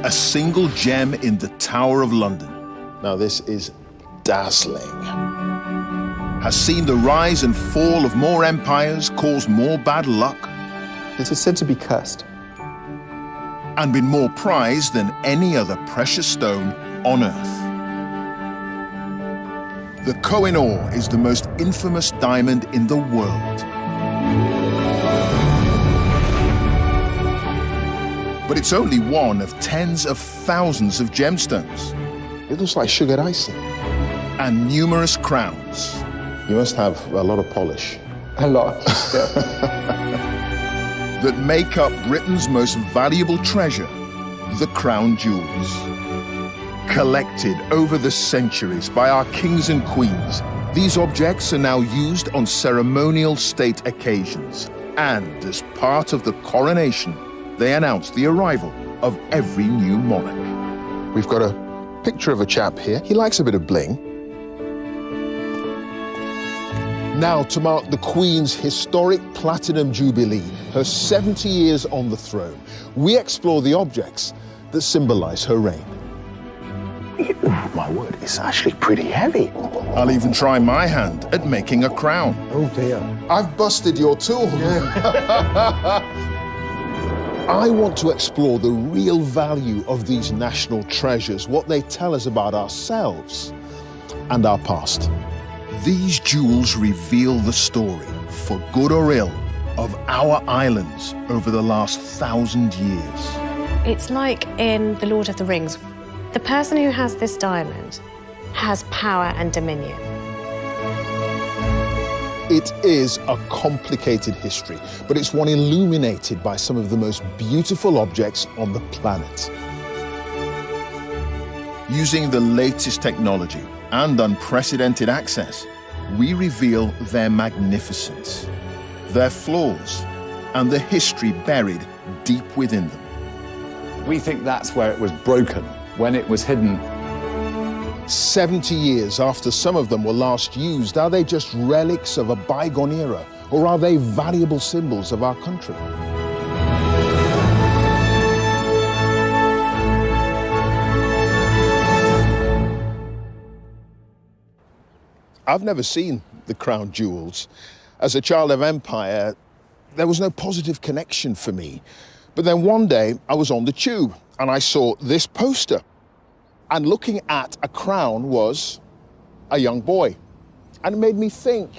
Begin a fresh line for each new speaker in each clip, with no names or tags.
a single gem in the Tower of London.
Now this is dazzling.
Has seen the rise and fall of more empires, caused more bad luck,
It is said to be cursed.
and been more prized than any other precious stone on Earth. The Kohinoor is the most infamous diamond in the world. But it's only one of tens of thousands of gemstones
It looks like sugar icing.
and numerous crowns.
You must have a lot of polish.
A lot. Yeah.
That make up Britain's most valuable treasure, the crown jewels. Collected over the centuries by our kings and queens, these objects are now used on ceremonial state occasions. And as part of the coronation, they announce the arrival of every new monarch.
We've got a picture of a chap here. He likes a bit of bling. Now, to mark the Queen's historic Platinum Jubilee, her 70 years on the throne, we explore the objects that symbolize her reign.
My word, it's actually pretty heavy.
I'll even try my hand at making a crown.
Oh dear.
I've busted your tool. I want to explore the real value of these national treasures, what they tell us about ourselves and our past.
These jewels reveal the story, for good or ill, of our islands over the last 1,000 years.
It's like in The Lord of the Rings. The person who has this diamond has power and dominion.
It is a complicated history, but it's one illuminated by some of the most beautiful objects on the planet.
Using the latest technology and unprecedented access, we reveal their magnificence, their flaws, and the history buried deep within them.
We think that's where it was broken, when it was hidden.
70 years after some of them were last used, are they just relics of a bygone era, or are they valuable symbols of our country? I've never seen the crown jewels. As a child of empire, there was no positive connection for me. But then one day I was on the tube and I saw this poster. And looking at a crown was a young boy. And it made me think,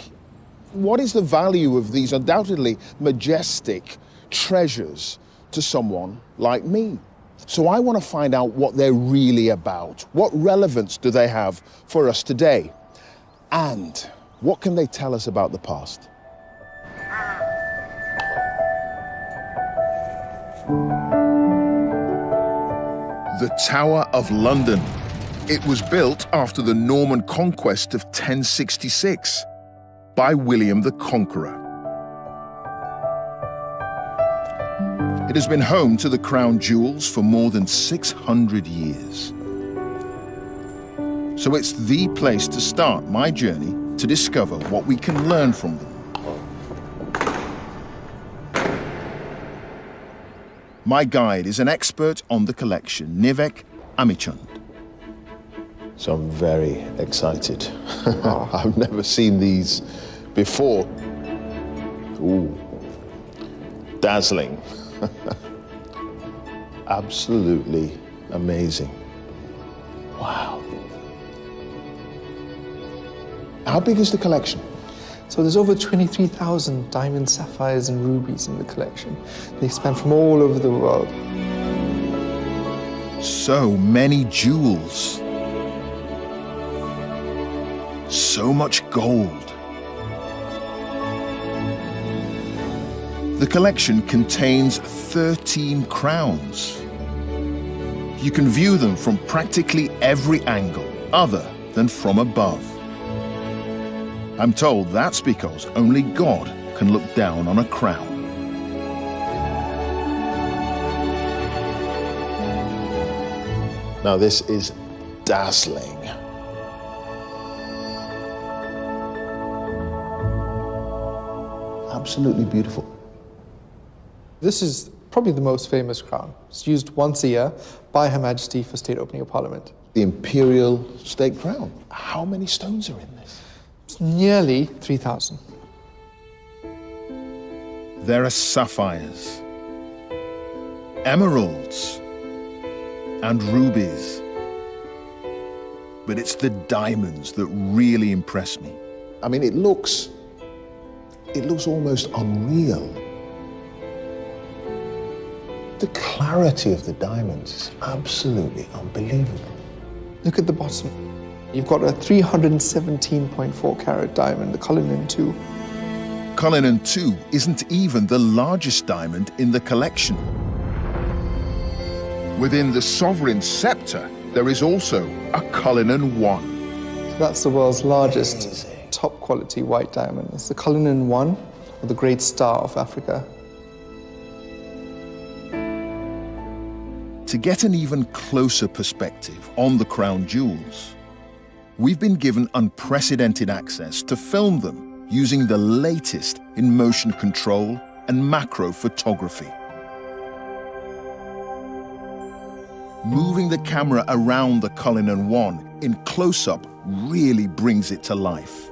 what is the value of these undoubtedly majestic treasures to someone like me? So I want to find out what they're really about. What relevance do they have for us today? And what can they tell us about the past?
The Tower of London. It was built after the Norman conquest of 1066 by William the Conqueror. It has been home to the crown jewels for more than 600 years. So it's the place to start my journey to discover what we can learn from them. My guide is an expert on the collection, Nivek Amichand.
So I'm very excited. I've never seen these before. Ooh, dazzling. Absolutely amazing. Wow. How big is the collection?
So there's over 23,000 diamonds, sapphires, and rubies in the collection. They span from all over the world.
So many jewels. So much gold. The collection contains 13 crowns. You can view them from practically every angle, other than from above. I'm told that's because only God can look down on a crown.
Now this is dazzling. Absolutely beautiful.
This is probably the most famous crown. It's used once a year by Her Majesty for state opening of Parliament.
The imperial state crown. How many stones are in this?
It's nearly 3,000.
There are sapphires, emeralds, and rubies. But it's the diamonds that really impress me.
I mean, it looks almost unreal. The clarity of the diamonds is absolutely unbelievable.
Look at the bottom. You've got a 317.4 carat diamond, the Cullinan II.
Cullinan II isn't even the largest diamond in the collection. Within the sovereign scepter, there is also a Cullinan I.
So that's the world's largest top quality white diamond. It's the Cullinan I, or the Great Star of Africa.
To get an even closer perspective on the crown jewels, we've been given unprecedented access to film them using the latest in motion control and macro photography. Moving the camera around the Cullinan I in close-up really brings it to life.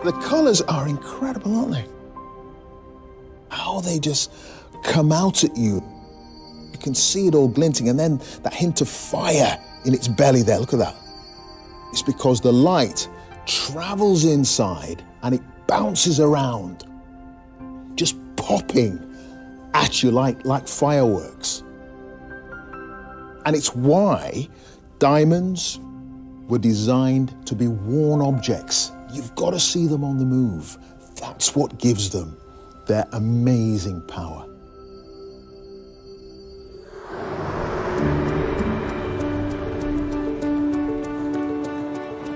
The colors are incredible, aren't they? How they just come out at you. You can see it all glinting, and then that hint of fire in its belly there, look at that. It's because the light travels inside and it bounces around, just popping at you like fireworks. And it's why diamonds were designed to be worn objects. You've got to see them on the move. That's what gives them their amazing power.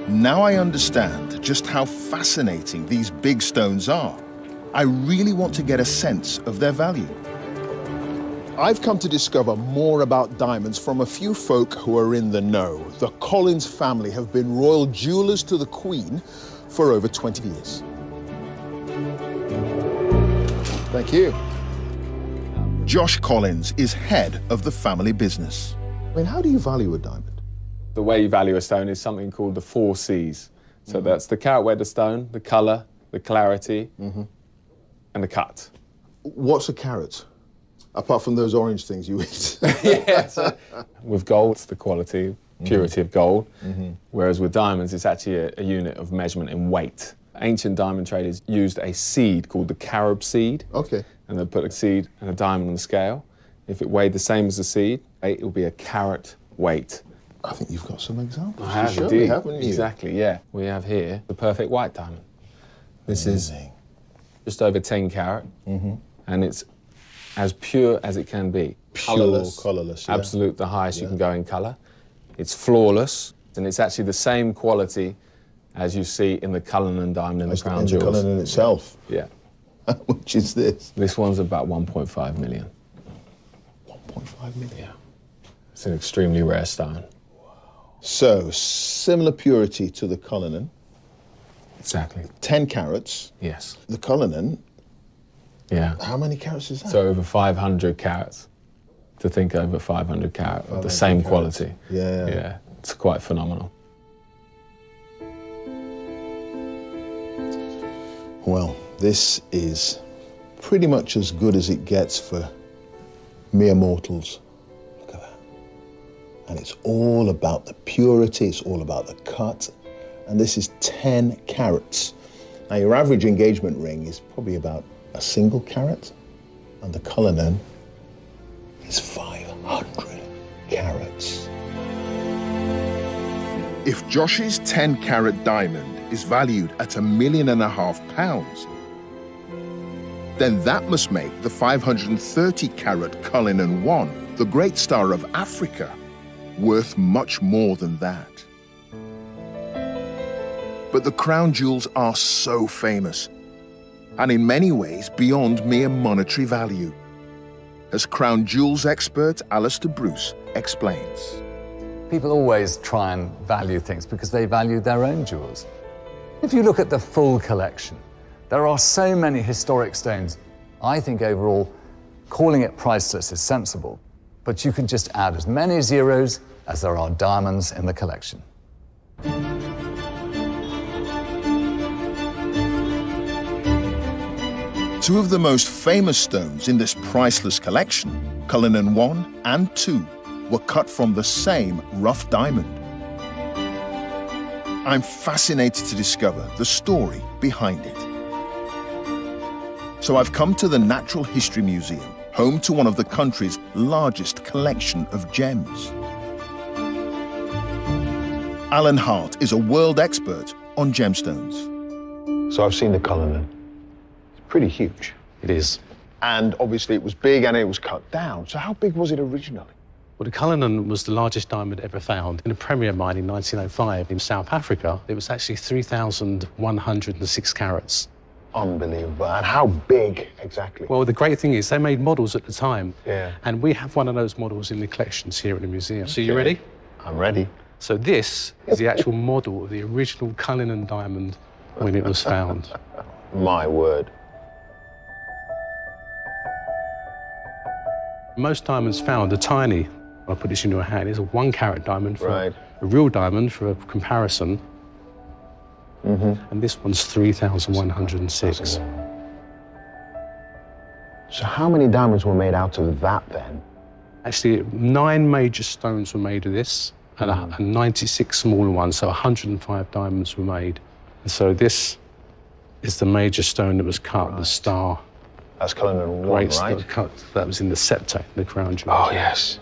Now I understand just how fascinating these big stones are. I really want to get a sense of their value.
I've come to discover more about diamonds from a few folk who are in the know. The Collins family have been royal jewelers to the Queen for over 20 years. Thank you.
Josh Collins is head of the family business.
I mean, how do you value a diamond?
The way you value a stone is something called the 4 C's. So that's the carat weight of the stone, the colour, the clarity, and the cut.
What's a carat? Apart from those orange things you eat.
Yeah, so with gold, it's the quality, purity of gold, whereas with diamonds, it's actually a unit of measurement in weight. Ancient diamond traders used a seed called the carob seed.
Okay.
And they put a seed and a diamond on the scale. If it weighed the same as the seed, it would be a carat weight.
I think you've got some examples.
I have
to show
indeed.
me, haven't you?
Exactly, yeah. We have here the perfect white diamond. This is just over 10 carat, and it's as pure as it can be.
Colourless, yeah.
Absolute, the highest you can go in colour. It's flawless, and it's actually the same quality as you see in the Cullinan diamond in the crown jewels.
The Cullinan itself.
Yeah.
How much is this?
This one's about 1.5 million.
1.5 million?
Yeah. It's an extremely rare stone.
So, similar purity to the Cullinan.
Exactly.
10 carats.
Yes.
The Cullinan,
Yeah.
how many carats is that?
So over 500 carats. To think over 500 carat of the same quality.
Yeah.
Yeah, it's quite phenomenal.
Well, this is pretty much as good as it gets for mere mortals. Look at that. And it's all about the purity, it's all about the cut. And this is 10 carats. Now, your average engagement ring is probably about a single carat, and the Cullinan is 500 carats.
If Josh's 10 carat diamond is valued at £1.5 million, then that must make the 530 carat Cullinan I, the Great Star of Africa, worth much more than that. But the crown jewels are so famous, and in many ways beyond mere monetary value, as crown jewels expert Alistair Bruce explains.
People always try and value things because they value their own jewels. If you look at the full collection, There are so many historic stones. I think overall, calling it priceless is sensible, but you can just add as many zeros as there are diamonds in the collection.
Two of the most famous stones in this priceless collection, Cullinan 1 and 2, were cut from the same rough diamond. I'm fascinated to discover the story behind it. So I've come to the Natural History Museum, home to one of the country's largest collection of gems. Alan Hart is a world expert on gemstones.
So I've seen the Cullinan. It's pretty huge.
It is.
And obviously it was big and it was cut down. So how big was it originally?
Well, the Cullinan was the largest diamond ever found in a premier mine in 1905 in South Africa. It was actually 3,106 carats.
Unbelievable. And how big exactly?
Well, the great thing is they made models at the time.
Yeah.
And we have one of those models in the collections here in the museum. So you ready?
I'm ready.
So this is the actual model of the original Cullinan diamond when it was found.
My word.
Most diamonds found are tiny. I'll put this in your hand. It's a 1 carat diamond for
Right.
a real diamond for a comparison. And this one's 3,106.
So how many diamonds were made out of that then?
Actually, 9 major stones were made of this, and 96 smaller ones, so 105 diamonds were made. And so this is the major stone that was cut, the star.
That's Cullinan 1,
Great
right?
cut. That was in the scepter, the crown jewel.
Oh, yes.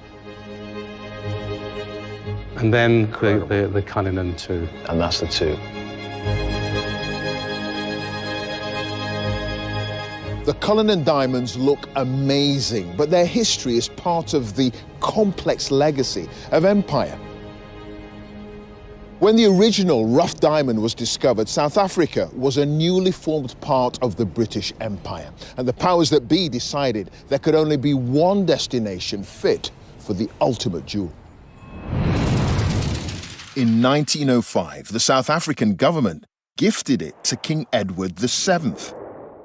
And then the Cullinan 2.
And that's the 2.
The Cullinan diamonds look amazing, but their history is part of the complex legacy of empire. When the original rough diamond was discovered, South Africa was a newly formed part of the British Empire, and the powers that be decided there could only be one destination fit for the ultimate jewel.
In 1905, the South African government gifted it to King Edward VII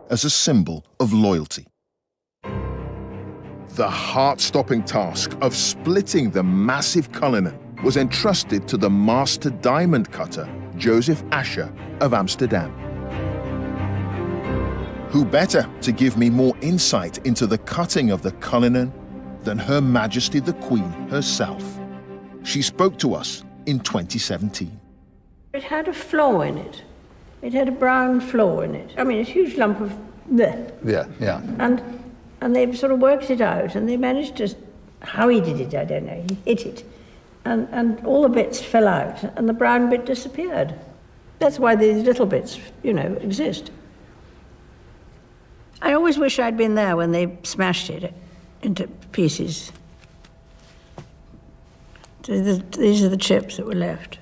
as a symbol of loyalty. The heart-stopping task of splitting the massive Cullinan was entrusted to the master diamond cutter, Joseph Asher of Amsterdam. Who better to give me more insight into the cutting of the Cullinan than Her Majesty the Queen herself? She spoke to us in 2017.
It had a flaw in it. It had a brown flaw in it. I mean, a huge lump of bleh.
Yeah.
And they sort of worked it out, and they managed to, how he did it, I don't know, he hit it. And all the bits fell out, and the brown bit disappeared. That's why these little bits, you know, exist. I always wish I'd been there when they smashed it into pieces. These are the chips that were left.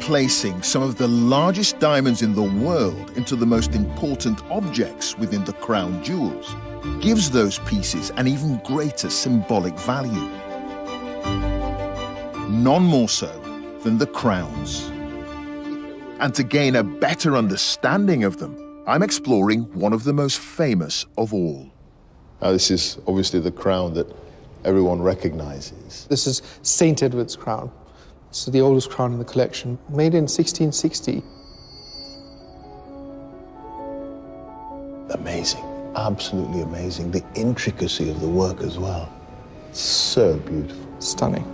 Placing some of the largest diamonds in the world into the most important objects within the crown jewels gives those pieces an even greater symbolic value. None more so than the crowns. And to gain a better understanding of them, I'm exploring one of the most famous of all.
Now, this is obviously the crown that everyone recognizes.
This is St. Edward's crown. It's the oldest crown in the collection, made in 1660.
Amazing, absolutely amazing. The intricacy of the work as well. So beautiful.
Stunning.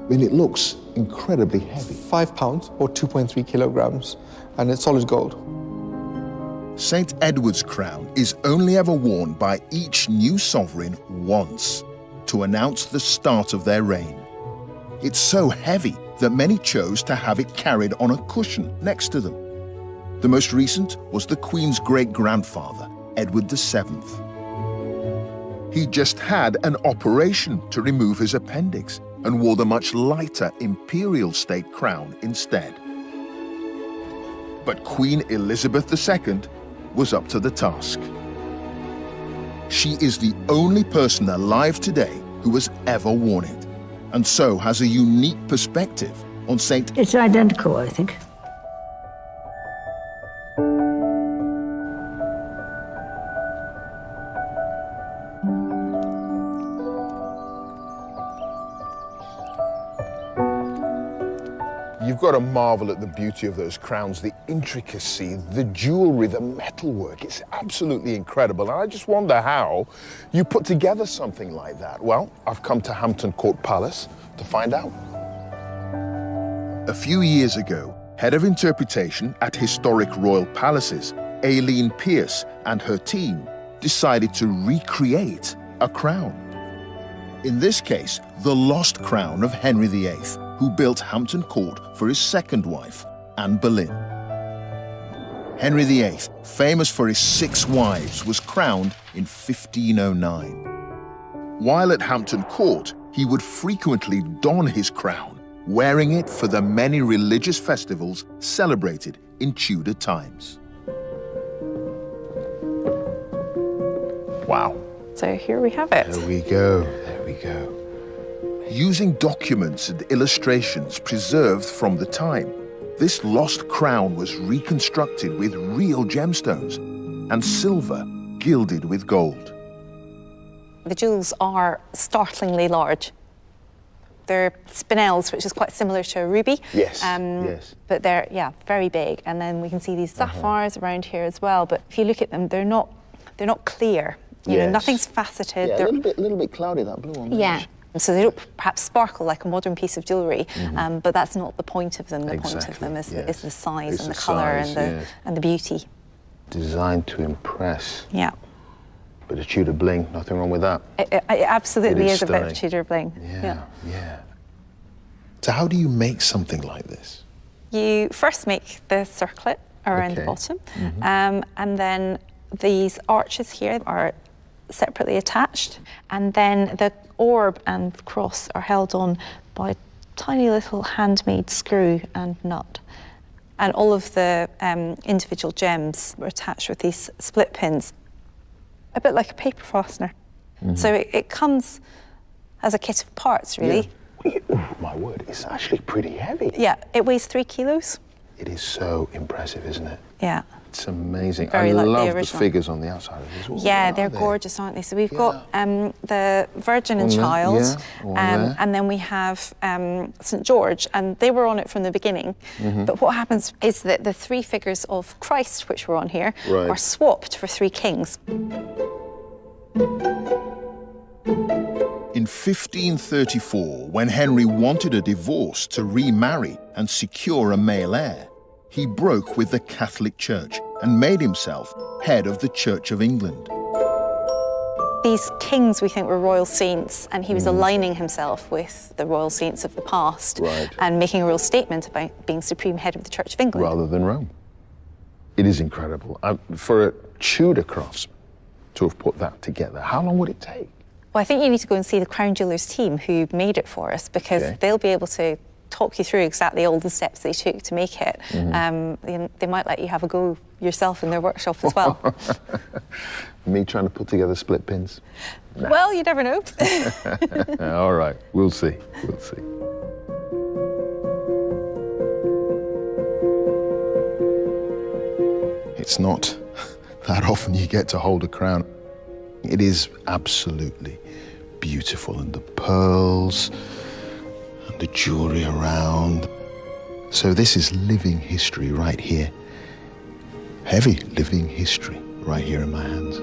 I mean, it looks incredibly heavy.
5 pounds or 2.3 kilograms, and it's solid gold.
St. Edward's crown is only ever worn by each new sovereign once, to announce the start of their reign. It's so heavy that many chose to have it carried on a cushion next to them. The most recent was the Queen's great-grandfather, Edward VII. He just had an operation to remove his appendix and wore the much lighter imperial state crown instead. But Queen Elizabeth II was up to the task. She is the only person alive today who has ever worn it, and so has a unique perspective on St.
It's identical, I think.
You've got to marvel at the beauty of those crowns, the intricacy, the jewellery, the metalwork. It's absolutely incredible. And I just wonder how you put together something like that. Well, I've come to Hampton Court Palace to find out.
A few years ago, head of interpretation at historic royal palaces, Aileen Pearce and her team decided to recreate a crown. In this case, the lost crown of Henry VIII, who built Hampton Court for his second wife, Anne Boleyn. Henry VIII, famous for his 6 wives, was crowned in 1509. While at Hampton Court, he would frequently don his crown, wearing it for the many religious festivals celebrated in Tudor times.
Wow.
So here we have it.
There we go, there we go.
Using documents and illustrations preserved from the time, this lost crown was reconstructed with real gemstones and silver gilded with gold.
The jewels are startlingly large. They're spinels, which is quite similar to a ruby.
Yes, yes.
But they're, yeah, very big. And then we can see these sapphires around here as well. But if you look at them, they're not clear. You know, nothing's faceted.
Yeah, a little bit cloudy, that blue one.
Yeah. So they don't perhaps sparkle like a modern piece of jewellery, but that's not the point of them. The point of them is the size and the colour and the beauty.
Designed to impress.
Yeah.
But a Tudor bling, nothing wrong with that.
It absolutely is a bit of
stunning.
Tudor bling.
Yeah. So how do you make something like this?
You first make the circlet around the bottom, and then these arches here are separately attached, and then the orb and cross are held on by a tiny little handmade screw and nut. And all of the individual gems were attached with these split pins, a bit like a paper fastener. So it comes as a kit of parts, really.
Yeah. Oh, my word, it's actually pretty heavy.
Yeah, it weighs 3 kilos.
It is so impressive, isn't it?
Yeah.
It's amazing.
Very
I
like
love
the
the figures on the outside of it as well.
Yeah, they're gorgeous, aren't they? So we've got the Virgin and Child, and then we have St. George, and they were on it from the beginning. But what happens is that the 3 figures of Christ, which were on here, are swapped for 3 kings.
In 1534, when Henry wanted a divorce to remarry and secure a male heir, he broke with the Catholic Church and made himself head of the Church of England.
These kings, we think, were royal saints, and he was aligning himself with the royal saints of the past and making a real statement about being supreme head of the Church of England.
Rather than Rome. It is incredible. For a Tudor craftsman to have put that together, how long would it take?
Well, I think you need to go and see the Crown Jewellers team who made it for us, because they'll be able to talk you through exactly all the steps they took to make it. They might let you have a go yourself in their workshop as well.
Me trying to put together split pins? Nah.
Well, you never know.
All right, we'll see, we'll see. It's not that often you get to hold a crown. It is absolutely beautiful, and the pearls and the jewelry around. So this is living history right here. Heavy living history right here in my hands.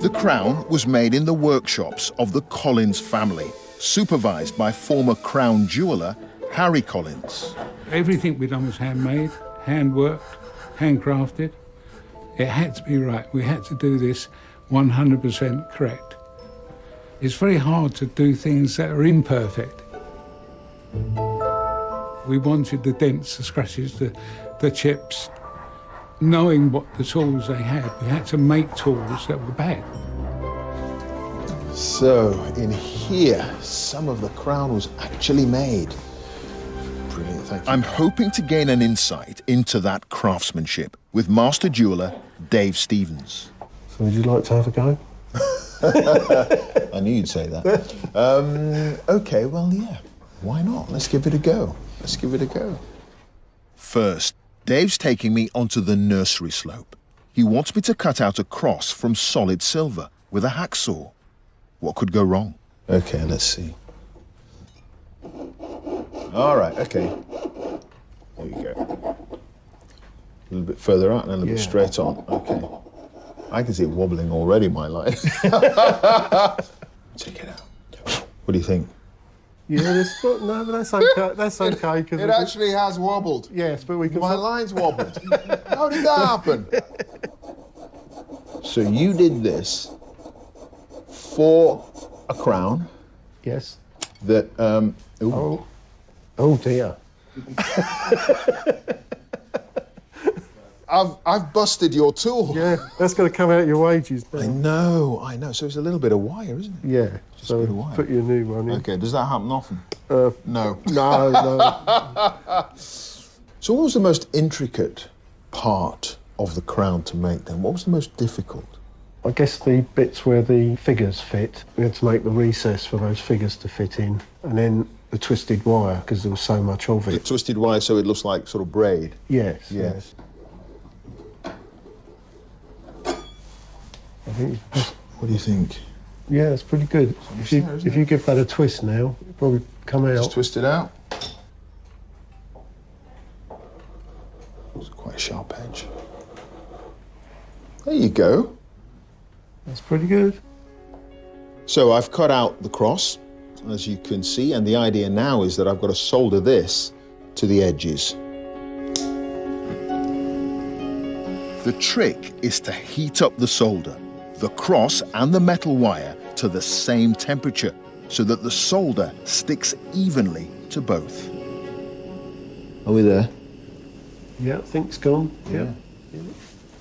The crown was made in the workshops of the Collins family, supervised by former crown jeweller Harry Collins.
Everything we done was handmade, hand-worked, handcrafted. It had to be right. We had to do this 100% correct. It's very hard to do things that are imperfect. We wanted the dents, the scratches, the chips. Knowing what the tools they had, we had to make tools that were bad.
So in here, some of the crown was actually made Brilliant, thank you.
I'm hoping to gain an insight into that craftsmanship with master jeweller Dave Stevens.
So would you like to have a go?
I knew you'd say that. OK, well, yeah. Why not? Let's give it a go. Let's give it a go.
First, Dave's taking me onto the nursery slope. He wants me to cut out a cross from solid silver with a hacksaw. What could go wrong?
OK, let's see. All right, OK. There you go. A little bit further out and a little bit straight on. OK. I can see it wobbling already, my life. Check it out. What do you think?
Yeah, no, but that's okay. That's okay. Cause
it actually has wobbled.
Yes, but we can...
My line's wobbled. How did that happen? So you did this for a crown.
Yes.
That,
Oh dear.
I've busted your tool.
Yeah, that's going to come out of your wages now.
I know. So it's a little bit of wire, isn't it?
Yeah.
Just
so
a bit of wire.
Put your new one in.
OK, does that happen often?
No.
No. So what was the most intricate part of the crown to make then? What was the most difficult?
I guess the bits where the figures fit. We had to make the recess for those figures to fit in, and then the twisted wire, because there was so much of it.
The twisted wire so it looks like sort of braid?
Yes.
Yes.
I think
what do you think?
Yeah, it's pretty good. If you give that a twist now, it'll probably come out.
Just twist it out. It's quite a sharp edge. There you go.
That's pretty good.
So I've cut out the cross, as you can see, and the idea now is that I've got to solder this to the edges.
The trick is to heat up the solder, the cross and the metal wire to the same temperature so that the solder sticks evenly to both.
Are we there?
Yeah, I think it's gone. Yeah.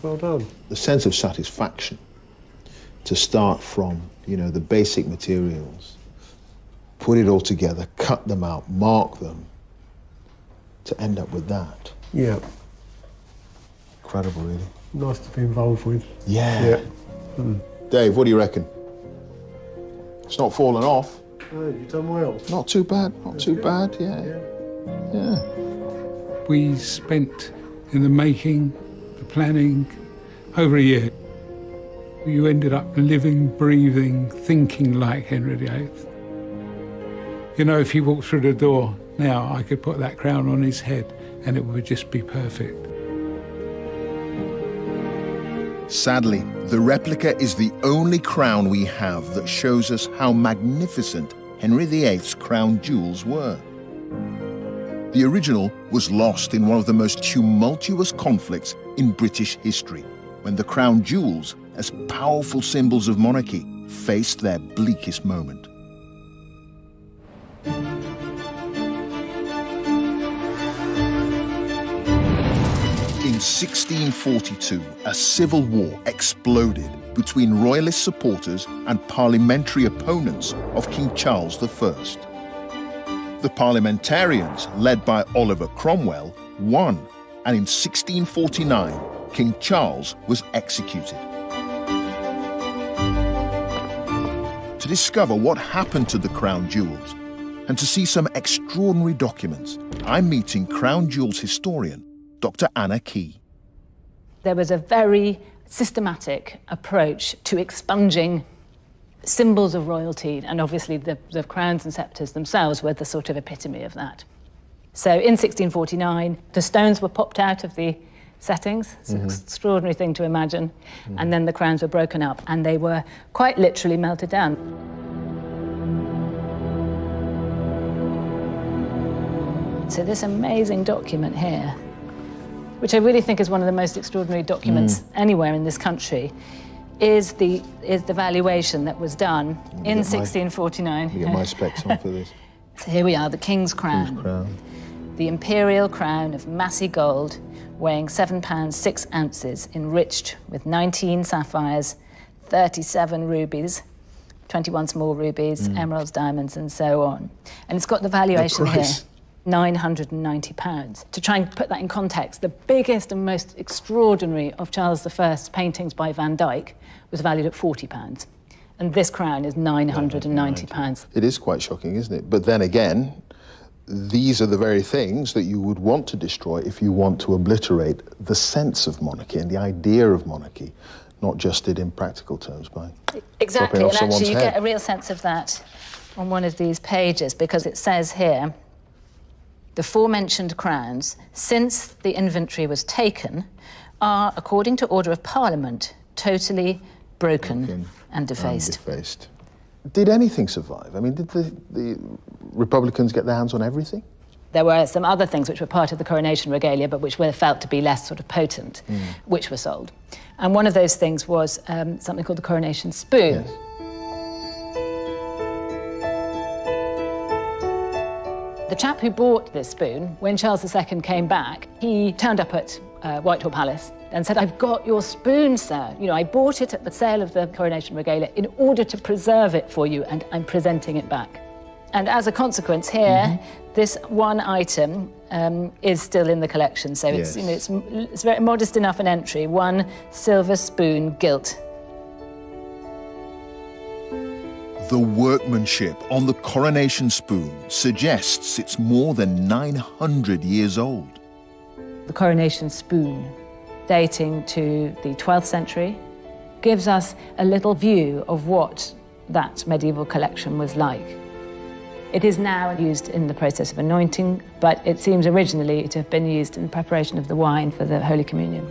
Well done.
The sense of satisfaction to start from, you know, the basic materials, put it all together, cut them out, mark them, to end up with that.
Yeah.
Incredible, really.
Nice to be involved with.
Yeah. Dave, what do you reckon? It's not fallen off.
Oh, you've done well.
Not too bad, not too bad, yeah.
We spent in the making, the planning, over a year. You ended up living, breathing, thinking like Henry VIII. You know, if he walked through the door now, I could put that crown on his head and it would just be perfect.
Sadly, the replica is the only crown we have that shows us how magnificent Henry VIII's crown jewels were. The original was lost in one of the most tumultuous conflicts in British history, when the crown jewels, as powerful symbols of monarchy, faced their bleakest moment. In 1642, a civil war exploded between royalist supporters and parliamentary opponents of King Charles I. The parliamentarians, led by Oliver Cromwell, won, and in 1649, King Charles was executed. To discover what happened to the crown jewels and to see some extraordinary documents, I'm meeting crown jewels historian Dr. Anna Key.
There was a very systematic approach to expunging symbols of royalty, and obviously the crowns and sceptres themselves were the sort of epitome of that. So in 1649, the stones were popped out of the settings. It's an extraordinary thing to imagine. And then the crowns were broken up and they were quite literally melted down. So this amazing document here, which I really think is one of the most extraordinary documents anywhere in this country, is the valuation that was done in 1649.
Let me get my specs on for this.
So here we are, the King's Crown. The imperial crown of massy gold, weighing 7 pounds 6 ounces, enriched with 19 sapphires, 37 rubies, 21 small rubies, emeralds, diamonds, and so on. And it's got the valuation here. £990. To try and put that in context, the biggest and most extraordinary of Charles I's paintings by Van Dyck was valued at £40. And this crown is £990.
It is quite shocking, isn't it? But then again, these are the very things that you would want to destroy if you want to obliterate the sense of monarchy and the idea of monarchy, not just it in practical terms by
exactly,
chopping off
and
someone's
actually you
head.
get a real sense of that on one of these pages, because it says here, the forementioned crowns, since the inventory was taken, are, according to order of Parliament, totally broken and defaced.
Did anything survive? I mean, did the Republicans get their hands on everything?
There were some other things which were part of the coronation regalia, but which were felt to be less sort of potent, which were sold. And one of those things was something called the coronation spoon.
Yes.
The chap who bought this spoon, when Charles II came back, he turned up at Whitehall Palace and said, "I've got your spoon, sir. You know, I bought it at the sale of the coronation regalia in order to preserve it for you, and I'm presenting it back." And as a consequence here, this one item is still in the collection. So it's, you know, it's very modest enough an entry, one silver spoon gilt.
The workmanship on the coronation spoon suggests it's more than 900 years old.
The coronation spoon, dating to the 12th century, gives us a little view of what that medieval collection was like. It is now used in the process of anointing, but it seems originally to have been used in preparation of the wine for the Holy Communion.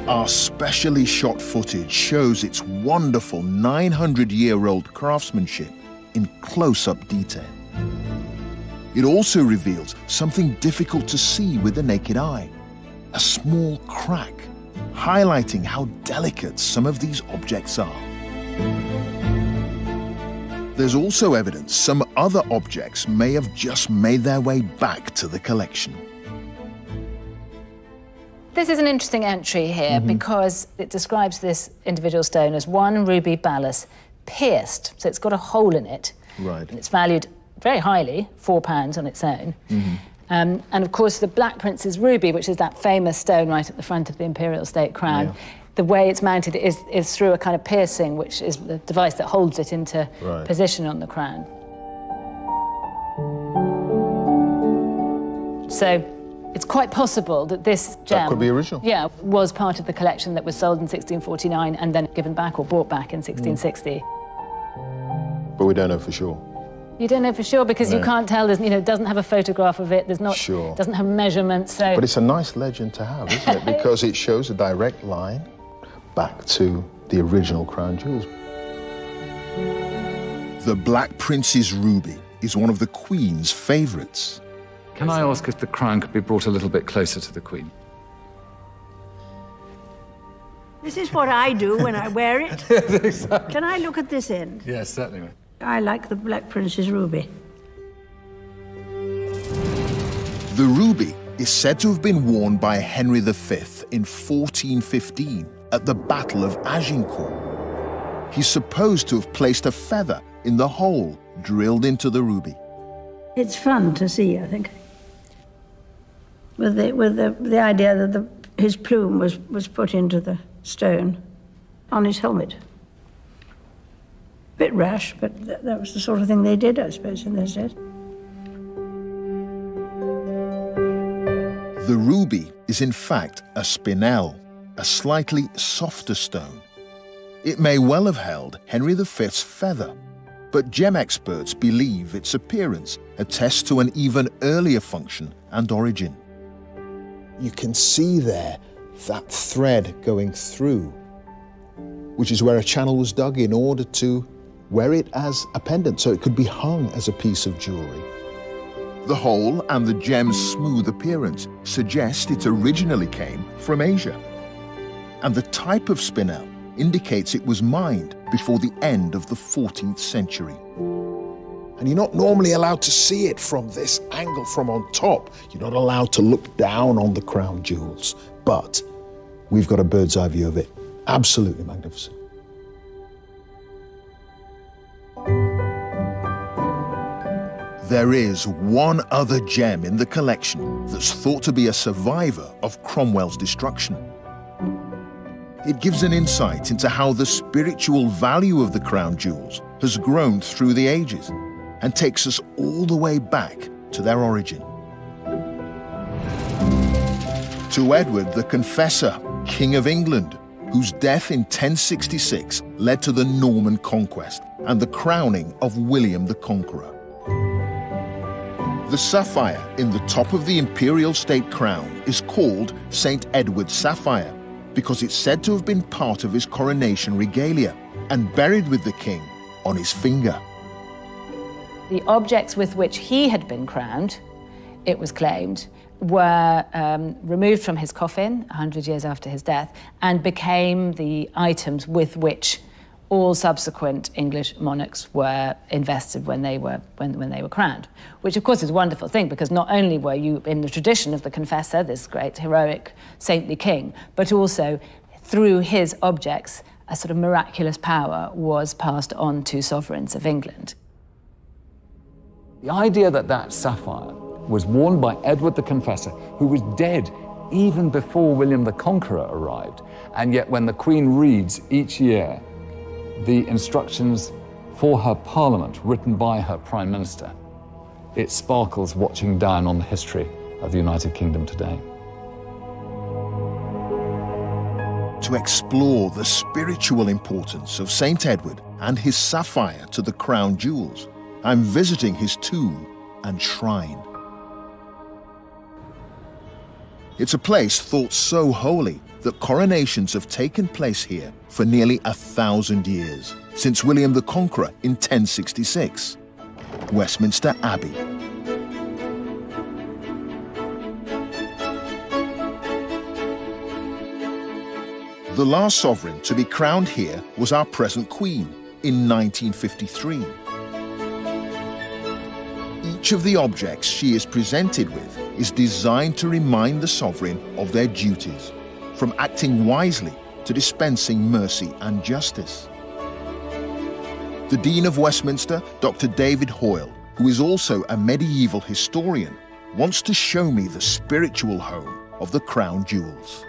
Our specially shot footage shows its wonderful 900-year-old craftsmanship in close-up detail. It also reveals something difficult to see with the naked eye, a small crack, highlighting how delicate some of these objects are. There's also evidence some other objects may have just made their way back to the collection.
This is an interesting entry here because it describes this individual stone as one ruby ballast pierced, so it's got a hole in it.
Right.
And it's valued very highly, £4 on its own. And of course the Black Prince's ruby, which is that famous stone right at the front of the imperial state crown, the way it's mounted is through a kind of piercing, which is the device that holds it into position on the crown. So it's quite possible that this gem...
That could be original.
Yeah, was part of the collection that was sold in 1649 and then given back or bought back in 1660.
But we don't know for sure.
You don't know for sure because you can't tell. There's, you know, it doesn't have a photograph of it. There's not. Doesn't have measurements. So.
But it's a nice legend to have, isn't it? Because it shows a direct line back to the original crown jewels.
The Black Prince's ruby is one of the Queen's favourites.
Can I ask if the crown could be brought a little bit closer to the Queen?
This is what I do when I wear it.
Yes, exactly.
Can I look at this end?
Yes, certainly.
I like the Black Prince's ruby.
The ruby is said to have been worn by Henry V in 1415 at the Battle of Agincourt. He's supposed to have placed a feather in the hole drilled into the ruby.
It's fun to see, I think, with the idea that his plume was put into the stone on his helmet. Bit rash, but that was the sort of thing they did, I suppose, in those days.
The ruby is in fact a spinel, a slightly softer stone. It may well have held Henry V's feather, but gem experts believe its appearance attests to an even earlier function and origin.
You can see there that thread going through, which is where a channel was dug in order to wear it as a pendant, so it could be hung as a piece of jewellery.
The hole and the gem's smooth appearance suggest it originally came from Asia. And the type of spinel indicates it was mined before the end of the 14th century.
And you're not normally allowed to see it from this angle, from on top. You're not allowed to look down on the crown jewels. But we've got a bird's eye view of it. Absolutely magnificent.
There is one other gem in the collection that's thought to be a survivor of Cromwell's destruction. It gives an insight into how the spiritual value of the crown jewels has grown through the ages and takes us all the way back to their origin. To Edward the Confessor, King of England, whose death in 1066 led to the Norman conquest and the crowning of William the Conqueror. The sapphire in the top of the imperial state crown is called St. Edward's sapphire because it's said to have been part of his coronation regalia and buried with the king on his finger.
The objects with which he had been crowned, it was claimed, were removed from his coffin 100 years after his death and became the items with which all subsequent English monarchs were invested when they were crowned, which of course is a wonderful thing because not only were you in the tradition of the Confessor, this great heroic saintly king, but also through his objects a sort of miraculous power was passed on to sovereigns of England.
The idea that that sapphire was worn by Edward the Confessor, who was dead even before William the Conqueror arrived, and yet when the Queen reads each year the instructions for her Parliament written by her Prime Minister, it sparkles watching down on the history of the United Kingdom today.
To explore the spiritual importance of St. Edward and his sapphire to the crown jewels, I'm visiting his tomb and shrine. It's a place thought so holy that coronations have taken place here for nearly 1,000 years, since William the Conqueror in 1066. Westminster Abbey. The last sovereign to be crowned here was our present Queen in 1953. Each of the objects she is presented with is designed to remind the sovereign of their duties, from acting wisely to dispensing mercy and justice. The Dean of Westminster, Dr. David Hoyle, who is also a medieval historian, wants to show me the spiritual home of the crown jewels.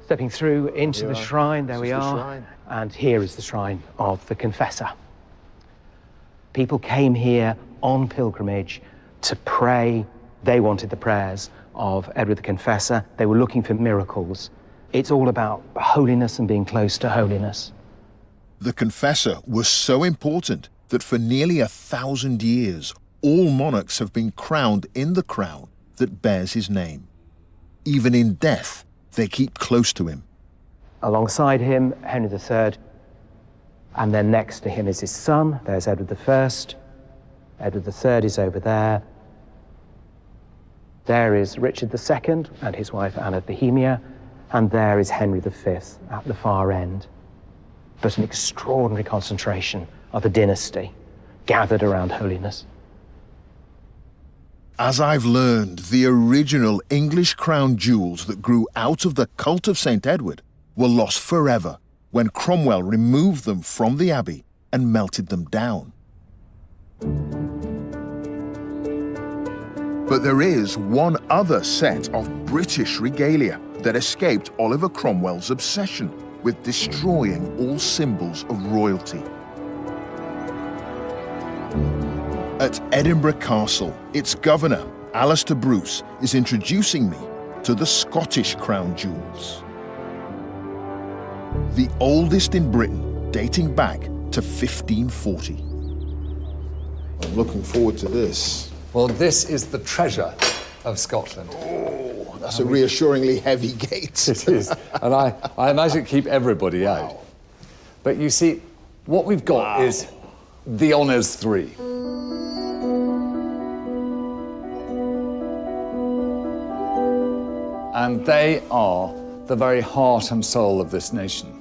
Stepping through into the shrine, there we are, and here is the shrine of the Confessor. People came here on pilgrimage to pray. They wanted the prayers of Edward the Confessor. They were looking for miracles. It's all about holiness and being close to holiness.
The Confessor was so important that for nearly 1,000 years, all monarchs have been crowned in the crown that bears his name. Even in death, they keep close to him.
Alongside him, Henry III, and then next to him is his son. There's Edward I. Edward III is over there. There is Richard II and his wife Anne of Bohemia, and there is Henry V at the far end. But an extraordinary concentration of a dynasty gathered around holiness.
As I've learned, the original English crown jewels that grew out of the cult of St. Edward were lost forever when Cromwell removed them from the abbey and melted them down. But there is one other set of British regalia that escaped Oliver Cromwell's obsession with destroying all symbols of royalty. At Edinburgh Castle, its governor, Alistair Bruce, is introducing me to the Scottish crown jewels. The oldest in Britain, dating back to 1540.
I'm looking forward to this.
Well, this is the treasure of Scotland.
Oh, that's a reassuringly heavy gate.
It is, and I imagine keep everybody out. But you see, what we've got is the Honours 3. And they are the very heart and soul of this nation.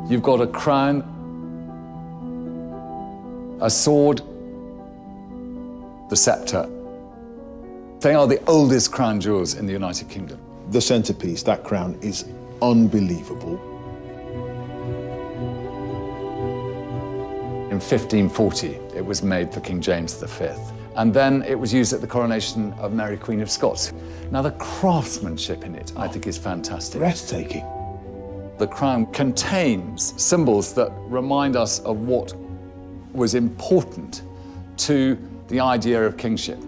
You've got a crown, a sword, the sceptre. They are the oldest crown jewels in the United Kingdom.
The centerpiece, that crown, is unbelievable.
In 1540, it was made for King James V. And then it was used at the coronation of Mary, Queen of Scots. Now, the craftsmanship in it, I think, is fantastic.
Breathtaking.
The crown contains symbols that remind us of what was important to the idea of kingship.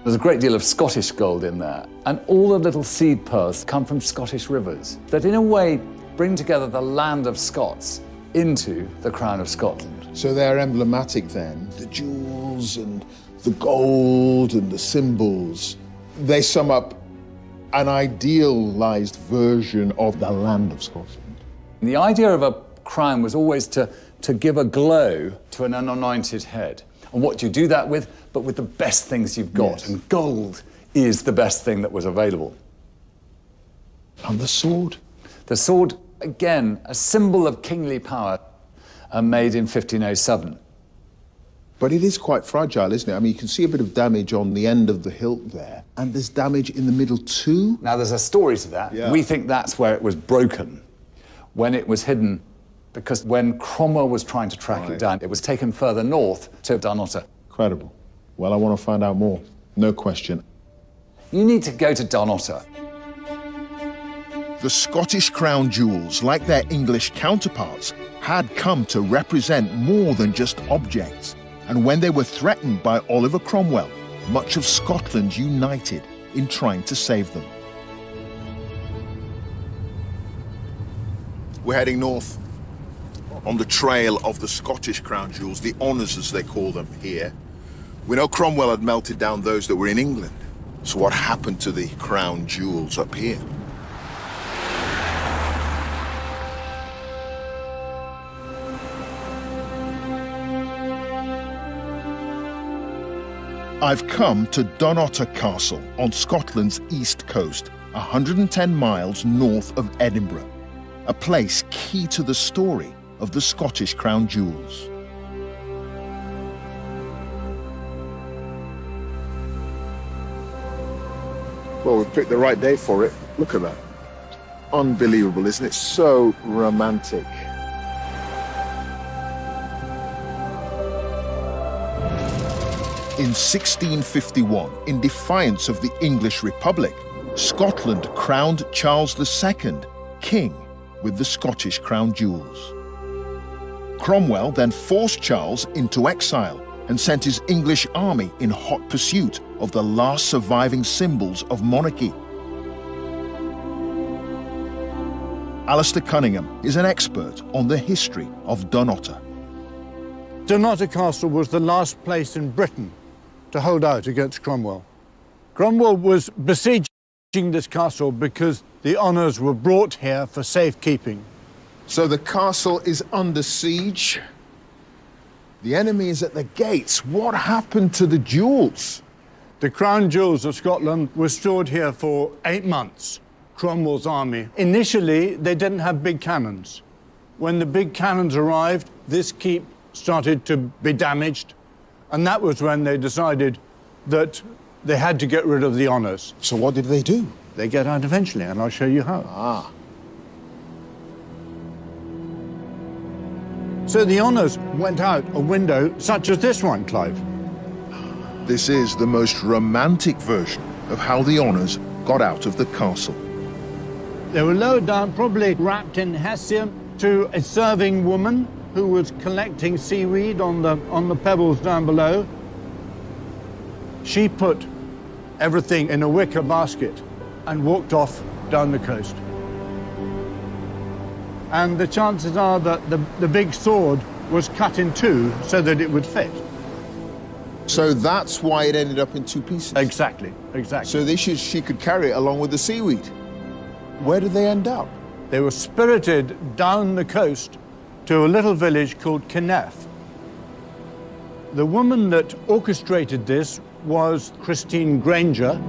There's a great deal of Scottish gold in there, and all the little seed pearls come from Scottish rivers that, in a way, bring together the land of Scots into the crown of Scotland.
So they're emblematic then, the jewels and the gold and the symbols. They sum up an idealized version of the land of Scotland.
The idea of a crown was always to give a glow to an unanointed head. And what do you do that with? But with the best things you've got.
Yes.
And gold is the best thing that was available.
And the sword?
The sword, again, a symbol of kingly power, made in 1507.
But it is quite fragile, isn't it? I mean, you can see a bit of damage on the end of the hilt there, and there's damage in the middle too.
Now, there's a story to that.
Yeah.
We think that's where it was broken, when it was hidden, because when Cromwell was trying to track it down, it was taken further north to Dunnottar.
Incredible. Well, I want to find out more. No question.
You need to go to Dunnottar.
The Scottish crown jewels, like their English counterparts, had come to represent more than just objects. And when they were threatened by Oliver Cromwell, much of Scotland united in trying to save them. We're heading north on the trail of the Scottish crown jewels, the honours as they call them here. We know Cromwell had melted down those that were in England. So what happened to the crown jewels up here? I've come to Dunnottar Castle on Scotland's east coast, 110 miles north of Edinburgh, a place key to the story of the Scottish crown jewels.
Well, we picked the right day for it. Look at that. Unbelievable, isn't it? So romantic.
In 1651, in defiance of the English Republic, Scotland crowned Charles II king with the Scottish crown jewels. Cromwell then forced Charles into exile and sent his English army in hot pursuit of the last surviving symbols of monarchy. Alistair Cunningham is an expert on the history of Dunnottar.
Dunnottar Castle was the last place in Britain to hold out against Cromwell. Cromwell was besieging this castle because the honours were brought here for safekeeping.
So the castle is under siege. The enemy is at the gates. What happened to the jewels?
The crown jewels of Scotland were stored here for 8 months. Cromwell's army. Initially, they didn't have big cannons. When the big cannons arrived, this keep started to be damaged, and that was when they decided that they had to get rid of the honours.
So what did they do?
They get out eventually, and I'll show you how.
Ah.
So the honours went out a window such as this one, Clive.
This is the most romantic version of how the honours got out of the castle.
They were lowered down, probably wrapped in hessian, to a serving woman who was collecting seaweed on the pebbles down below. She put everything in a wicker basket and walked off down the coast. And the chances are that the big sword was cut in two so that it would fit.
So that's why it ended up in 2 pieces?
Exactly, exactly.
So she could carry it along with the seaweed. Where did they end up?
They were spirited down the coast to a little village called Kinneff. The woman that orchestrated this was Christine Granger.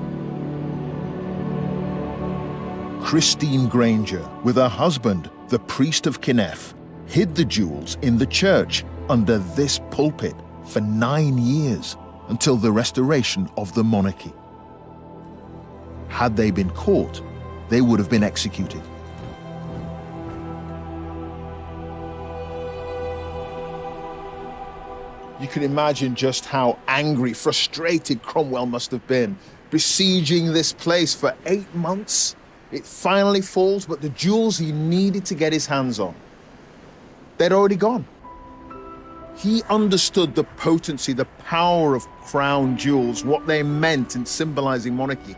Christine Granger, with her husband, the priest of Kinneff, hid the jewels in the church under this pulpit for 9 years until the restoration of the monarchy. Had they been caught, they would have been executed.
You can imagine just how angry, frustrated Cromwell must have been, besieging this place for 8 months. It finally falls, but the jewels he needed to get his hands on, they'd already gone. He understood the potency, the power of crown jewels, what they meant in symbolizing monarchy.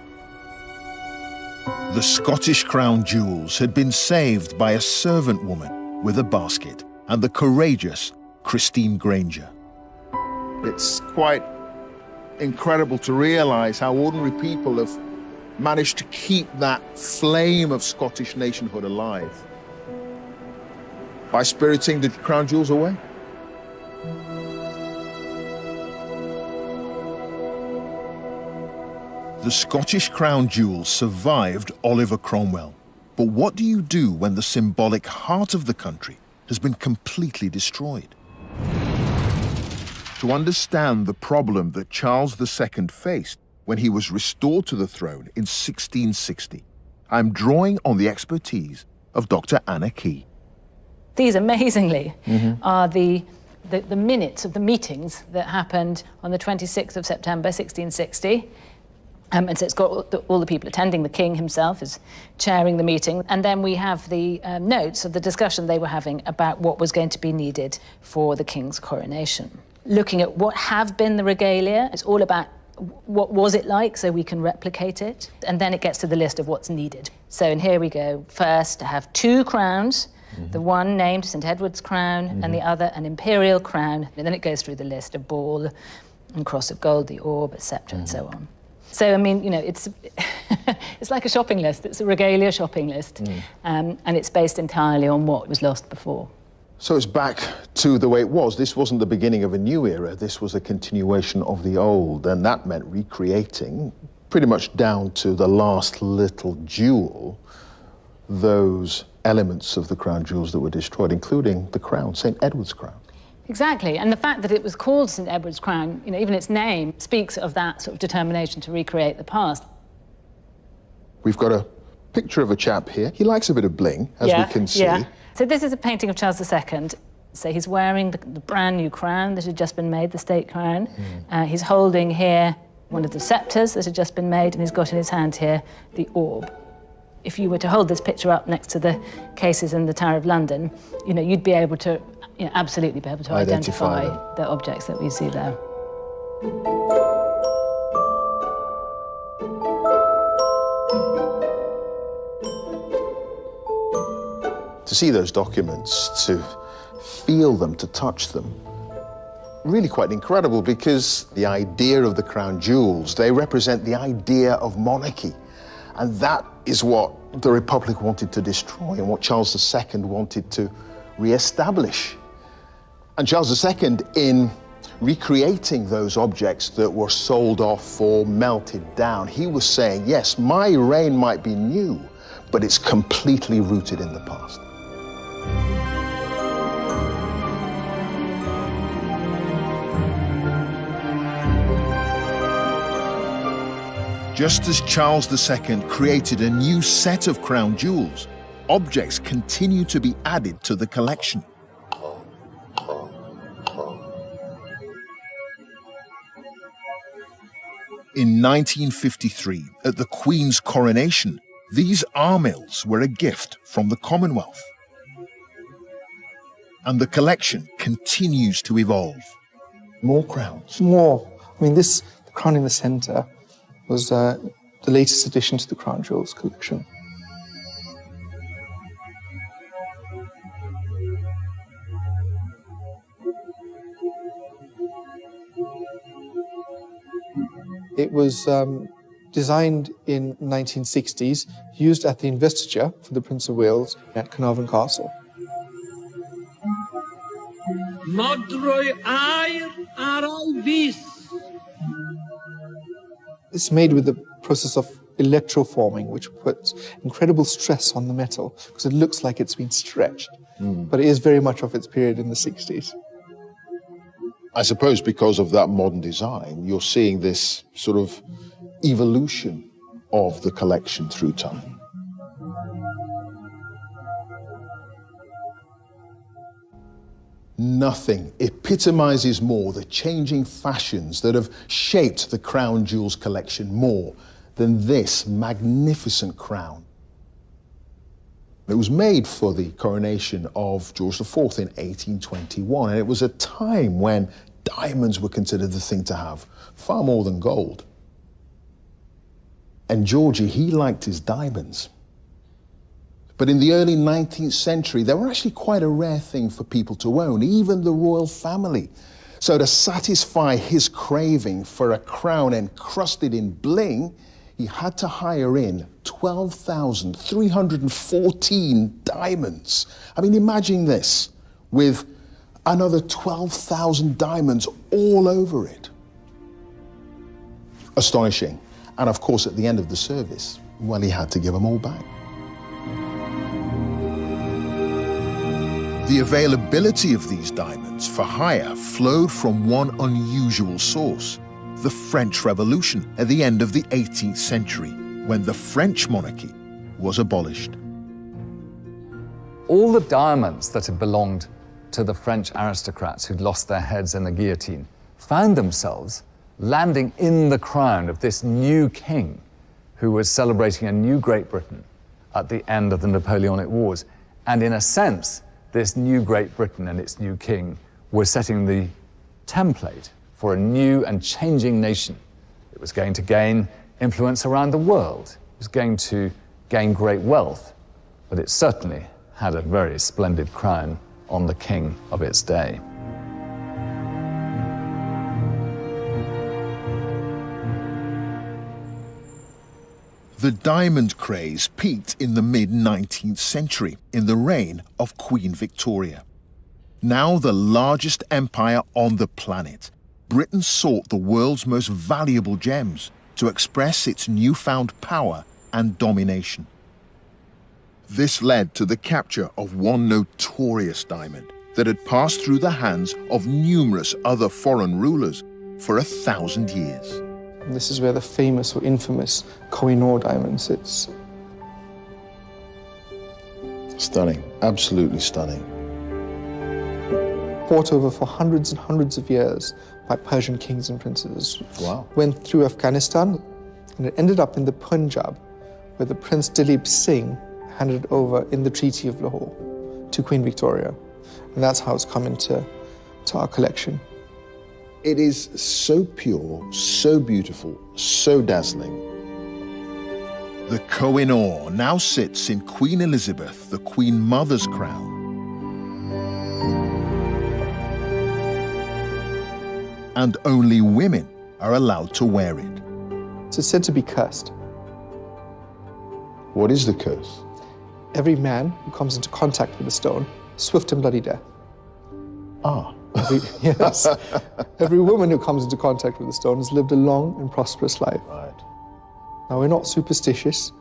The Scottish crown jewels had been saved by a servant woman with a basket and the courageous Christine Granger.
It's quite incredible to realize how ordinary people have managed to keep that flame of Scottish nationhood alive by spiriting the crown jewels away.
The Scottish crown jewels survived Oliver Cromwell. But what do you do when the symbolic heart of the country has been completely destroyed? To understand the problem that Charles II faced when he was restored to the throne in 1660, I'm drawing on the expertise of Dr. Anna Key.
These, amazingly, are the minutes of the meetings that happened on the 26th of September, 1660. And so it's got all the people attending. The king himself is chairing the meeting. And then we have the notes of the discussion they were having about what was going to be needed for the king's coronation. Looking at what have been the regalia, it's all about what was it like so we can replicate it. And then it gets to the list of what's needed. So and here we go. First, to have 2 crowns, the one named St. Edward's crown and the other an imperial crown. And then it goes through the list of ball and cross of gold, the orb, etc. and so on. So, I mean, you know, it's like a shopping list. It's a regalia shopping list. And it's based entirely on what was lost before.
So it's back to the way it was. This wasn't the beginning of a new era. This was a continuation of the old. And that meant recreating, pretty much down to the last little jewel, those elements of the crown jewels that were destroyed, including the crown, St. Edward's crown.
Exactly, and the fact that it was called St. Edward's crown, you know, even its name speaks of that sort of determination to recreate the past.
We've got a picture of a chap here. He likes a bit of bling, as we can see.
Yeah. So this is a painting of Charles II. So he's wearing the brand new crown that had just been made, the state crown. He's holding here one of the sceptres that had just been made, and he's got in his hand here the orb. If you were to hold this picture up next to the cases in the Tower of London, you know, you'd be able to, you know, absolutely be able to identify the objects that we see there.
To see those documents, to feel them, to touch them, really quite incredible, because the idea of the crown jewels, they represent the idea of monarchy. And that is what the Republic wanted to destroy and what Charles II wanted to re-establish. And Charles II, in recreating those objects that were sold off or melted down, he was saying, yes, my reign might be new, but it's completely rooted in the past.
Just as Charles II created a new set of crown jewels, objects continue to be added to the collection. In 1953, at the Queen's coronation, these armills were a gift from the Commonwealth. And the collection continues to evolve.
More crowns.
More. I mean, the crown in the centre was the latest addition to the crown jewels collection. It was designed in 1960s, used at the investiture for the Prince of Wales at Carnarvon Castle. It's made with the process of electroforming, which puts incredible stress on the metal because it looks like it's been stretched. But it is very much of its period in the 60s.
I suppose because of that modern design, you're seeing this sort of evolution of the collection through time. Nothing epitomizes more the changing fashions that have shaped the crown jewels collection more than this magnificent crown. It was made for the coronation of George IV in 1821, and it was a time when diamonds were considered the thing to have, far more than gold. And Georgie, he liked his diamonds. But in the early 19th century, they were actually quite a rare thing for people to own, even the royal family. So to satisfy his craving for a crown encrusted in bling, he had to hire in 12,314 diamonds. I mean, imagine this, with another 12,000 diamonds all over it. Astonishing. And of course, at the end of the service, well, he had to give them all back.
The availability of these diamonds for hire flowed from one unusual source, the French Revolution at the end of the 18th century, when the French monarchy was abolished.
All the diamonds that had belonged to the French aristocrats who'd lost their heads in the guillotine found themselves landing in the crown of this new king who was celebrating a new Great Britain at the end of the Napoleonic Wars. And in a sense, this new Great Britain and its new king were setting the template for a new and changing nation. It was going to gain influence around the world. It was going to gain great wealth, but it certainly had a very splendid crown on the king of its day.
The diamond craze peaked in the mid-19th century in the reign of Queen Victoria. Now the largest empire on the planet, Britain sought the world's most valuable gems to express its newfound power and domination. This led to the capture of one notorious diamond that had passed through the hands of numerous other foreign rulers for 1,000 years.
This is where the famous or infamous Kohinoor diamond sits.
Stunning, absolutely stunning.
Fought over for hundreds and hundreds of years by Persian kings and princes.
Wow.
Went through Afghanistan, and it ended up in the Punjab, where the Prince Dilip Singh handed it over in the Treaty of Lahore to Queen Victoria. And that's how it's come into our collection.
It is so pure, so beautiful, so dazzling.
The Kohinoor now sits in Queen Elizabeth, the Queen Mother's crown. And only women are allowed to wear it.
It's said to be cursed.
What is the curse?
Every man who comes into contact with the stone, swift and bloody death.
Ah.
Yes. Every woman who comes into contact with the stone has lived a long and prosperous life.
Right.
Now, we're not superstitious,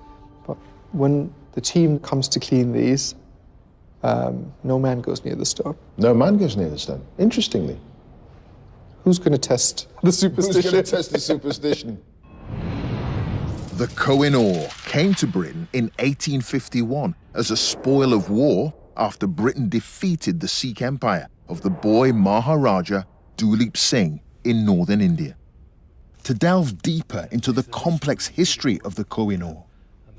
but when the team comes to clean these, no man goes near the stone.
No man goes near the stone. Interestingly.
Who's going to test the superstition?
Who's going to test the superstition?
The Kohinoor came to Britain in 1851 as a spoil of war after Britain defeated the Sikh Empire of the boy Maharaja Duleep Singh in northern India. To delve deeper into the complex history of the Kohinoor,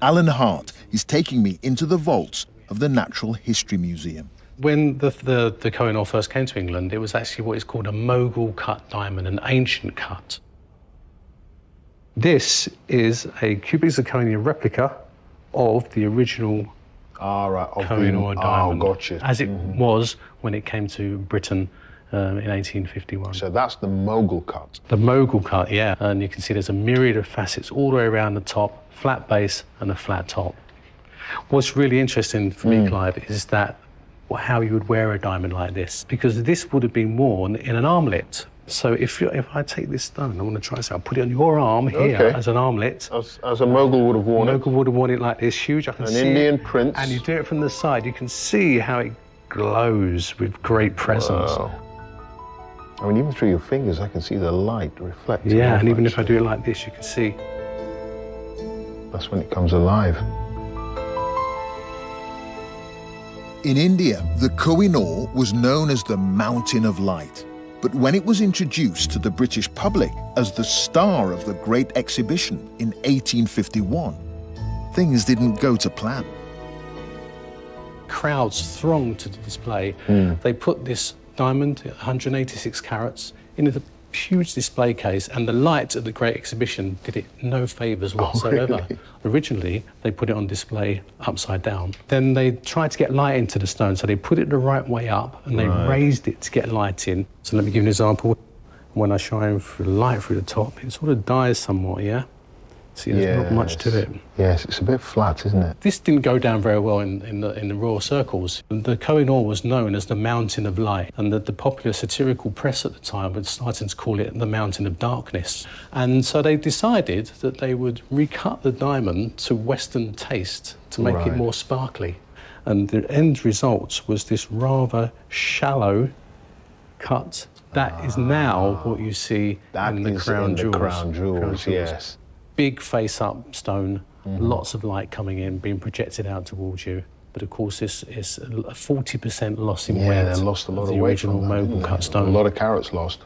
Alan Hart is taking me into the vaults of the Natural History Museum.
When the Kohinoor first came to England, it was actually what is called a Mogul cut diamond, an ancient cut. This is a cubic zirconia replica of the original Kohinoor diamond, as it was when it came to Britain in 1851.
So that's the Mogul cut.
The Mogul cut, yeah. And you can see there's a myriad of facets all the way around the top, flat base and a flat top. What's really interesting for me, Clive, is that how you would wear a diamond like this, because this would have been worn in an armlet. So if I take this stone, I want to try this out, I'll put it on your arm here as an armlet.
As a Mogul would have worn it.
Mogul would have worn it like this, huge. I can see
an Indian
it.
prince.
And you do it from the side, you can see how it glows with great presence.
Wow. I mean, even through your fingers, I can see the light reflecting.
Yeah, and even if I do it like this, you can see.
That's when it comes alive.
In India, the Kohinoor was known as the Mountain of Light. But when it was introduced to the British public as the star of the Great Exhibition in 1851, things didn't go to plan.
Crowds thronged to the display. They put this diamond, 186 carats, in a huge display case, and the light at the Great Exhibition did it no favours whatsoever.
Really?
Originally, they put it on display upside down. Then they tried to get light into the stone, so they put it the right way up, and they raised it to get light in. So let me give you an example. When I shine through the light through the top, it sort of dies somewhat, yeah? See, there's not much to it.
Yes, it's a bit flat, isn't it?
This didn't go down very well in the royal circles. The Kohinoor was known as the Mountain of Light, and the popular satirical press at the time was starting to call it the Mountain of Darkness. And so they decided that they would recut the diamond to Western taste to make it more sparkly. And the end result was this rather shallow cut. That is now what you see in the crown jewels.
Crown jewels, yes.
Big face-up stone, lots of light coming in, being projected out towards you. But of course, this is a 40% loss in weight.
Yeah, they lost a lot of weight from
the original mobile cut stone.
A lot of carats lost.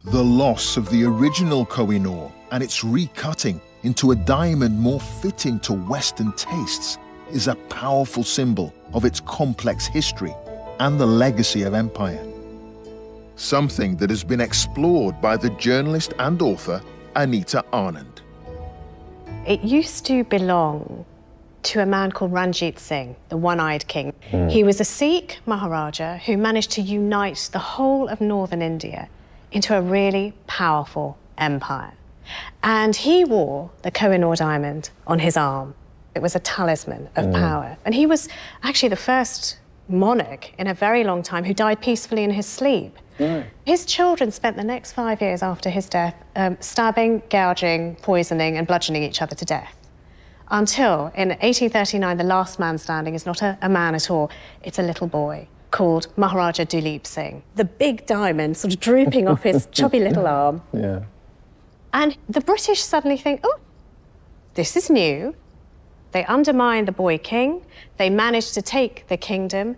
The loss of the original Kohinoor and its recutting into a diamond more fitting to Western tastes is a powerful symbol of its complex history and the legacy of empire. Something that has been explored by the journalist and author Anita Anand.
It used to belong to a man called Ranjit Singh, the one-eyed king. He was a Sikh Maharaja who managed to unite the whole of northern India into a really powerful empire. And he wore the Kohinoor diamond on his arm. It was a talisman of power. And he was actually the first monarch in a very long time who died peacefully in his sleep. His children spent the next 5 years after his death stabbing, gouging, poisoning and bludgeoning each other to death. Until, in 1839, the last man standing is not a man at all, it's a little boy called Maharaja Duleep Singh. The big diamond sort of drooping off his chubby little arm. And the British suddenly think, oh, this is new. They undermine the boy king, they manage to take the kingdom,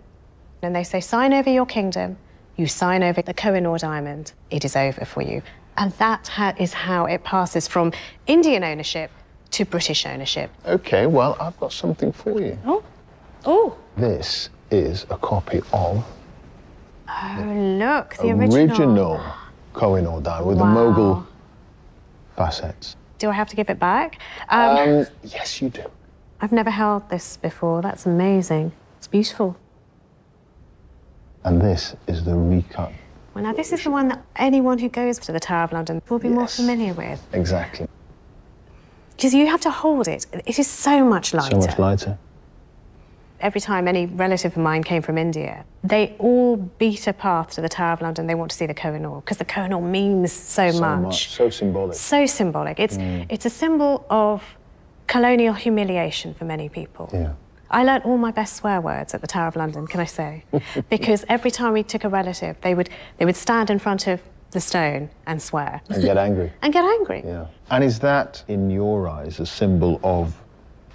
and they say, sign over your kingdom. You sign over the Kohinoor diamond, it is over for you. And that is how it passes from Indian ownership to British ownership.
OK, well, I've got something for you.
Oh.
This is a copy of...
Oh, look, the original.
Kohinoor diamond with the Mughal facets.
Do I have to give it back?
Yes, you do.
I've never held this before. That's amazing. It's beautiful.
And this is the recut.
Well, now, this is the one that anyone who goes to the Tower of London will be more familiar with.
Exactly.
Because you have to hold it. It is so much lighter.
So much lighter.
Every time any relative of mine came from India, they all beat a path to the Tower of London. They want to see the Kohinoor, because the Kohinoor means so much.
So symbolic.
So symbolic. It's a symbol of colonial humiliation for many people.
Yeah.
I learnt all my best swear words at the Tower of London, can I say? Because every time we took a relative, they would stand in front of the stone and swear.
And get angry.
And get angry.
Yeah. And is that, in your eyes, a symbol of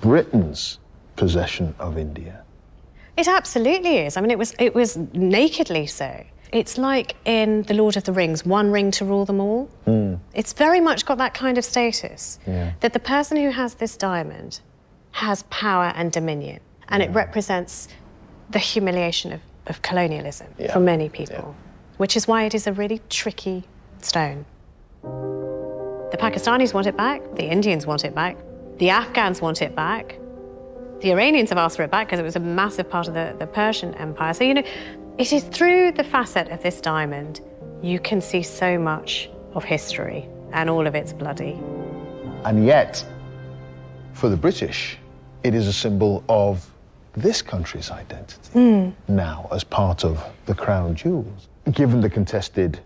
Britain's possession of India?
It absolutely is. I mean, it was nakedly so. It's like in The Lord of the Rings, one ring to rule them all. It's very much got that kind of status, that the person who has this diamond has power and dominion, and it represents the humiliation of colonialism for many people, which is why it is a really tricky stone. The Pakistanis want it back, the Indians want it back, the Afghans want it back, the Iranians have asked for it back because it was a massive part of the Persian Empire. So, you know, it is through the facet of this diamond you can see so much of history, and all of it's bloody.
And yet, for the British, it is a symbol of this country's identity now as part of the crown jewels. Given the contested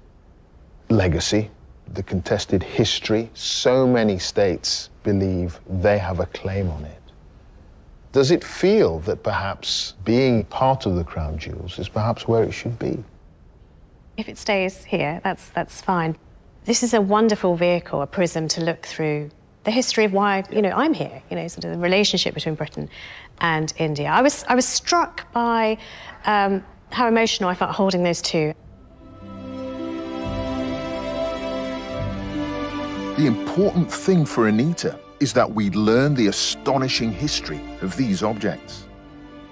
legacy, the contested history, so many states believe they have a claim on it. Does it feel that perhaps being part of the crown jewels is perhaps where it should be?
If it stays here, that's fine. This is a wonderful vehicle, a prism to look through the history of why, I'm here, sort of the relationship between Britain and India. I was struck by how emotional I felt holding those two.
The important thing for Anita is that we learn the astonishing history of these objects.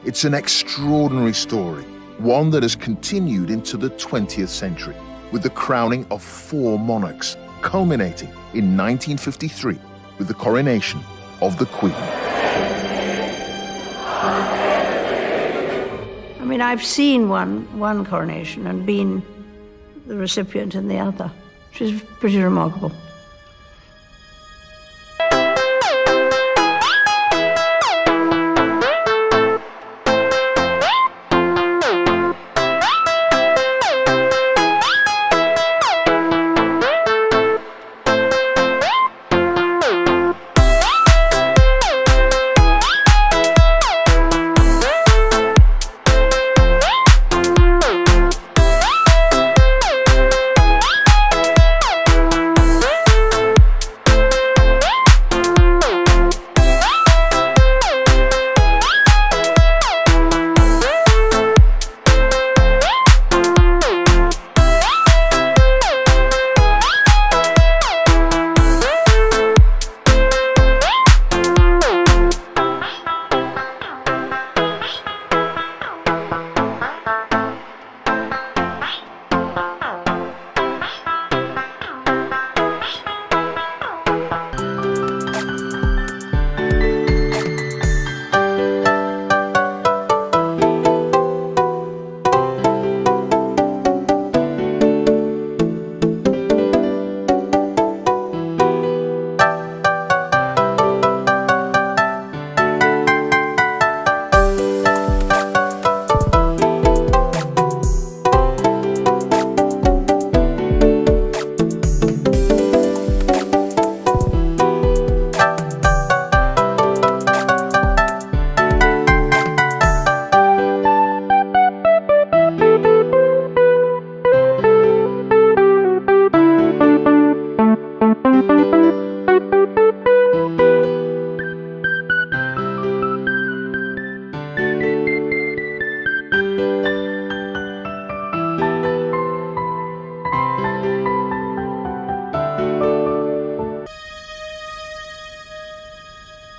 It's an extraordinary story, one that has continued into the 20th century, with the crowning of 4 monarchs, culminating in 1953 with the coronation of the Queen.
I mean, I've seen one coronation and been the recipient in the other, which is pretty remarkable.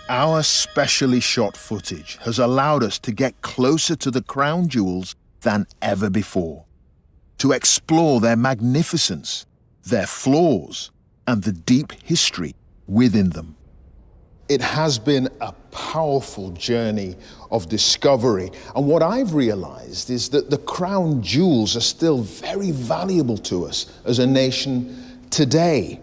Our specially shot footage has allowed us to get closer to the crown jewels than ever before, to explore their magnificence, their flaws, and the deep history within them.
It has been a powerful journey of discovery, and what I've realized is that the crown jewels are still very valuable to us as a nation today.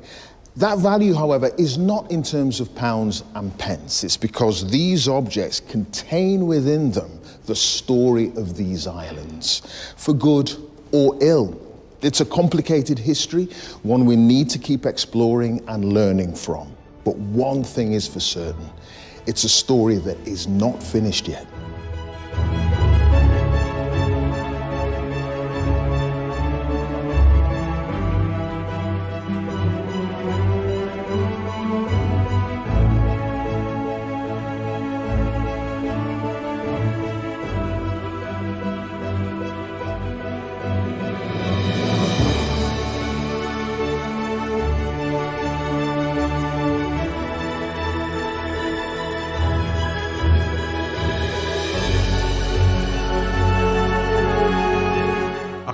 That value, however, is not in terms of pounds and pence. It's because these objects contain within them the story of these islands, for good or ill. It's a complicated history, one we need to keep exploring and learning from. But one thing is for certain, it's a story that is not finished yet.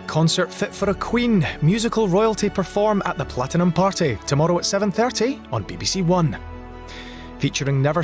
Concert fit for a queen. Musical royalty perform at the Platinum Party tomorrow at 7:30 on BBC One. Featuring never